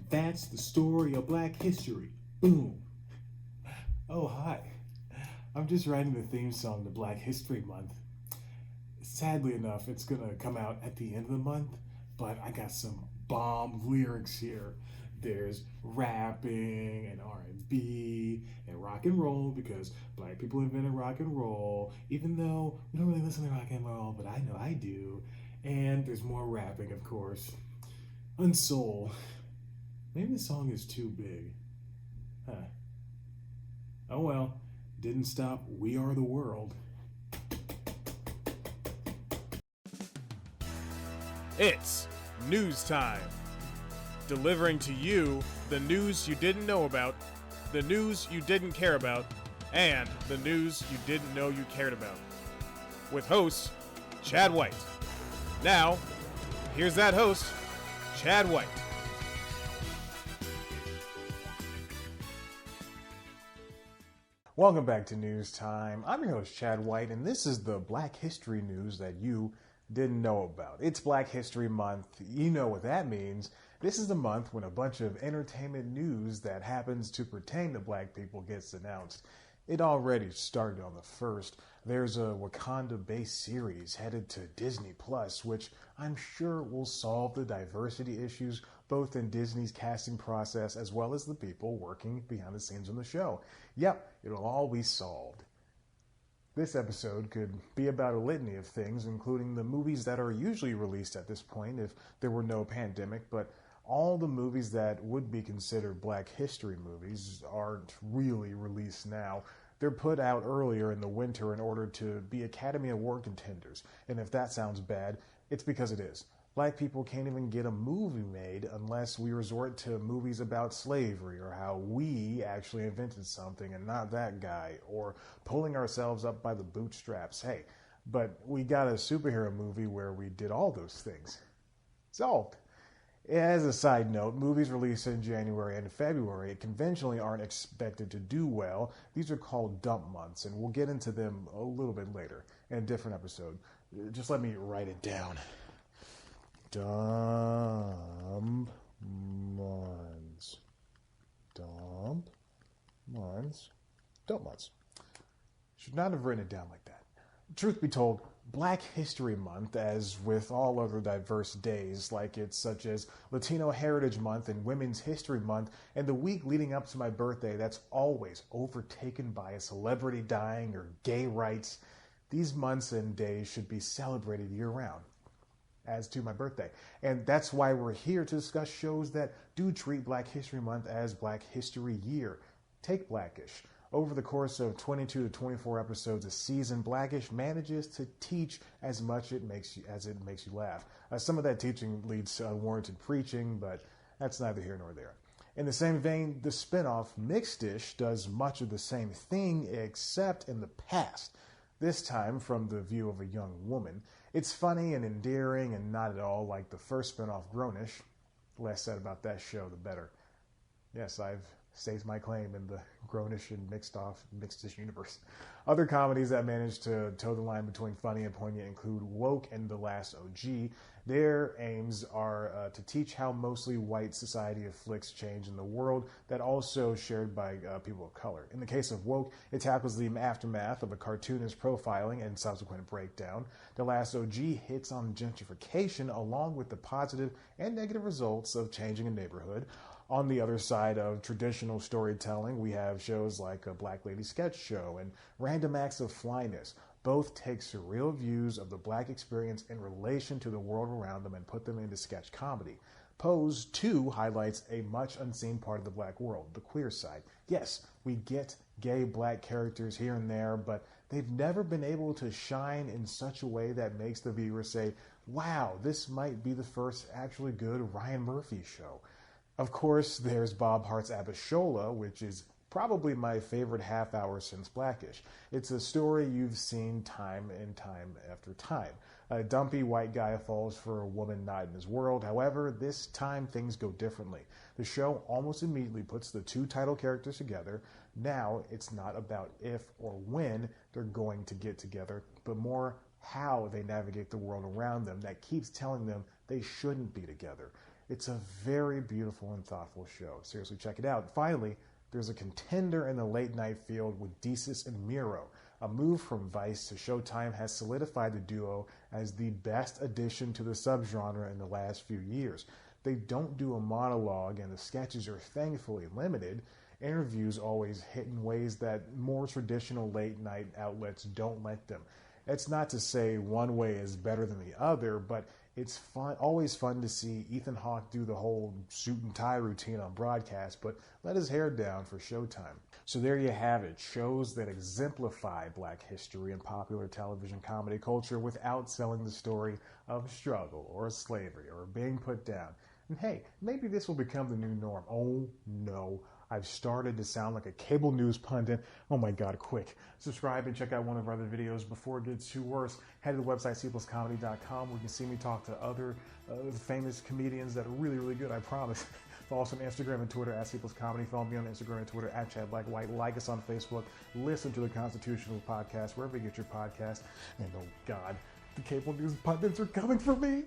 That's the story of Black history. Boom. Oh, hi. I'm just writing the theme song to Black History Month. Sadly enough, it's gonna come out at the end of the month, but I got some bomb lyrics here. There's rapping and R&B and rock and roll because black people invented rock and roll, even though we don't really listen to rock and roll, but I know I do. And there's more rapping, of course. Unsoul. Maybe the song is too big. Huh. Oh well. Didn't stop We Are the World. It's news time. Delivering to you the news you didn't know about, the news you didn't care about, and the news you didn't know you cared about. With host, Chad White. Now, here's that host, Chad White. Welcome back to News Time. I'm your host, Chad White, and this is the Black History news that you didn't know about. It's Black History Month. You know what that means. This is the month when a bunch of entertainment news that happens to pertain to black people gets announced. It already started on the 1st. There's a Wakanda-based series headed to Disney Plus, which I'm sure will solve the diversity issues both in Disney's casting process as well as the people working behind the scenes on the show. Yep, it'll all be solved. This episode could be about a litany of things, including the movies that are usually released at this point if there were no pandemic, but all the movies that would be considered Black History movies aren't really released now. They're put out earlier in the winter in order to be Academy Award contenders. And if that sounds bad, it's because it is. Black people can't even get a movie made unless we resort to movies about slavery or how we actually invented something and not that guy, or pulling ourselves up by the bootstraps. Hey, but we got a superhero movie where we did all those things. Solved. As a side note, movies released in January and February conventionally aren't expected to do well. These are called dump months, and we'll get into them a little bit later in a different episode. Just let me write it down. Dump months. Dump months. Dump months. Should not have written it down like that. Truth be told, Black History Month, as with all other diverse days, like it's such as Latino Heritage Month and Women's History Month, and the week leading up to my birthday that's always overtaken by a celebrity dying or gay rights, these months and days should be celebrated year-round, as to my birthday. And that's why we're here to discuss shows that do treat Black History Month as Black History Year. Take Blackish. Over the course of 22 to 24 episodes a season, Blackish manages to teach as much as it makes you laugh. Some of that teaching leads to unwarranted preaching, but that's neither here nor there. In the same vein, the spinoff Mixed-ish does much of the same thing, except in the past. This time from the view of a young woman. It's funny and endearing and not at all like the first spinoff Grownish. The less said about that show, the better. Yes, I've staked my claim in the Grownish and Mixed-ish universe. Other comedies that manage to toe the line between funny and poignant include Woke and The Last OG. Their aims are to teach how mostly white society afflicts change in the world that also shared by people of color. In the case of Woke, it tackles the aftermath of a cartoonist profiling and subsequent breakdown. The Last OG hits on gentrification along with the positive and negative results of changing a neighborhood. On the other side of traditional storytelling, we have shows like a Black Lady Sketch Show and Random Acts of Flyness. Both take surreal views of the black experience in relation to the world around them and put them into sketch comedy. Pose, too, highlights a much unseen part of the black world, the queer side. Yes, we get gay black characters here and there, but they've never been able to shine in such a way that makes the viewer say, wow, this might be the first actually good Ryan Murphy show. Of course, there's Bob Hart's Abishola, which is probably my favorite half hour since Blackish. It's a story you've seen time and time after time. A dumpy white guy falls for a woman not in his world. However, this time things go differently. The show almost immediately puts the two title characters together. Now it's not about if or when they're going to get together, but more how they navigate the world around them that keeps telling them they shouldn't be together. It's a very beautiful and thoughtful show. Seriously, check it out. Finally, there's a contender in the late night field with Desus and Mero. A move from Vice to Showtime has solidified the duo as the best addition to the subgenre in the last few years. They don't do a monologue, and the sketches are thankfully limited. Interviews always hit in ways that more traditional late night outlets don't let them. It's not to say one way is better than the other, but it's always fun to see Ethan Hawke do the whole suit and tie routine on broadcast, but let his hair down for Showtime. So there you have it, shows that exemplify Black history and popular television comedy culture without selling the story of struggle or slavery or being put down. And hey, maybe this will become the new norm. Oh no, I've started to sound like a cable news pundit. Oh my God, quick. Subscribe and check out one of our other videos before it gets too worse. Head to the website, cpluscomedy.com, where you can see me talk to other famous comedians that are really, really good, I promise. Follow us on Instagram and Twitter at cpluscomedy. Follow me on Instagram and Twitter at ChadBlackWhite. Like us on Facebook. Listen to the Constitutional Podcast, wherever you get your podcast. And oh God, the cable news pundits are coming for me.